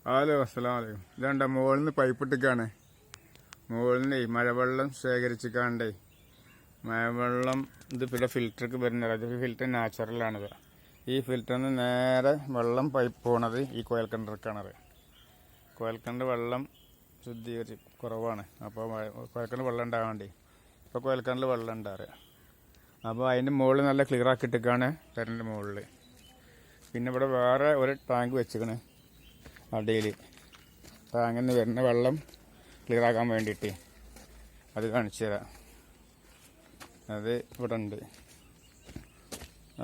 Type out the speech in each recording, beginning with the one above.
Hello, അസ്സലാമു അലൈക്കും. ഇതാണ്ട മുകളിൽ നിന്ന് പൈപ്പ് ഇട്ടിക്കാണ്. മുകളിൽ നിന്ന് മഴവെള്ളം ശേഖരിച്ചിക്കാണ്ടേ മഴവെള്ളം ഇത് പിന്നെ ഫിൽറ്റർക്ക് വരുന്നത്. അത് ഫിൽറ്റർ നാച്ചുറലാണിത്. ഈ ഫിൽറ്ററിൽ നിന്ന് നേരെ വെള്ളം പൈപ്പ് പോണത് ഈ കുഴൽക്കിണർക്കാണത്. കുഴൽക്കിണർ വെള്ളം ശുദ്ധീകരിച്ച് കുറവാണ്. അപ്പോൾ കുഴൽക്കിണർ വെള്ളം ഉണ്ടാകാണ്ടേ ഇപ്പോൾ കുഴൽക്കിണറിൽ വെള്ളം ഉണ്ടാറ്. അപ്പോൾ അതിൻ്റെ മുകളിൽ നല്ല ക്ലിയർ ആക്കിയിട്ടേക്കാണ് പെരൻ്റെ മുകളിൽ. പിന്നെ ഇവിടെ വേറെ ഒരു ടാങ്ക് വെച്ചിക്കണ്. അടിയിൽ ടാങ്കിൽ നിന്ന് വരുന്ന വെള്ളം ക്ലിയർ ആക്കാൻ വേണ്ടിയിട്ട് അത് കാണിച്ചു തരാം. അത് ഇവിടെ ഉണ്ട്.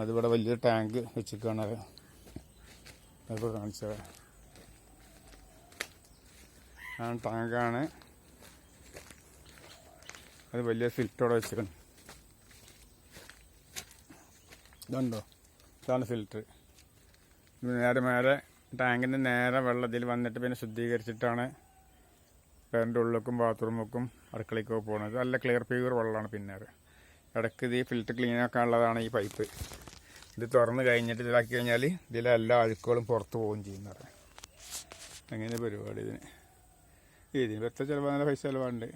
അതിവിടെ വലിയൊരു ടാങ്ക് വെച്ചിരിക്കുകയാണ്. അതിവിടെ കാണിച്ചു തരാം. ആ ടാങ്കാണ്. അത് വലിയ ഫിൽറ്ററോടെ വെച്ചിരിക്കണം. ഇതുണ്ടോ? ഇതാണ് ഫിൽറ്റർ. നേരെ മേലെ ടാങ്കിൻ്റെ നേരെ വെള്ളത്തിൽ വന്നിട്ട് പിന്നെ ശുദ്ധീകരിച്ചിട്ടാണ് പേരൻ്റെ ഉള്ളിലേക്കും ബാത്റൂമിലേക്കും അടുക്കളയ്ക്കൊക്കെ പോകുന്നത്. നല്ല ക്ലിയർ പ്യൂർ വെള്ളമാണ്. പിന്നെ ഇടയ്ക്ക് ഇത് ഈ ഫിൽറ്റർ ക്ലീൻ ആക്കാനുള്ളതാണ് ഈ പൈപ്പ്. ഇത് തുറന്ന് കഴിഞ്ഞിട്ട് ഇതാക്കി കഴിഞ്ഞാൽ ഇതിലെ എല്ലാ അഴുക്കുകളും പുറത്ത് പോവുകയും ചെയ്യുന്നത്. അങ്ങനെ പരിപാടി ഇതിന് വെച്ച ചിലവ് നല്ല പൈസ ചിലവുണ്ട്.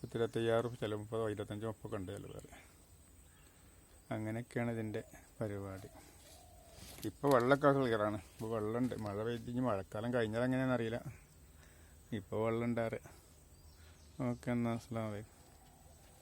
25,000 ചിലവ്, 30, 25, 30 ഉണ്ട് ചിലവ്. അങ്ങനെയൊക്കെയാണ് ഇതിൻ്റെ പരിപാടി. ഇപ്പോൾ വെള്ളമൊക്കെ ക്ലിയറാണ്. ഇപ്പോൾ വെള്ളമുണ്ട്. മഴ പെയ്തിഞ്ഞ് മഴക്കാലം കഴിഞ്ഞാൽ എങ്ങനെയാണെന്ന് അറിയില്ല. ഇപ്പോൾ വെള്ളം ഉണ്ടാറ്. ഓക്കെ, എന്നാൽ അസ്സലാമു അലൈക്കും.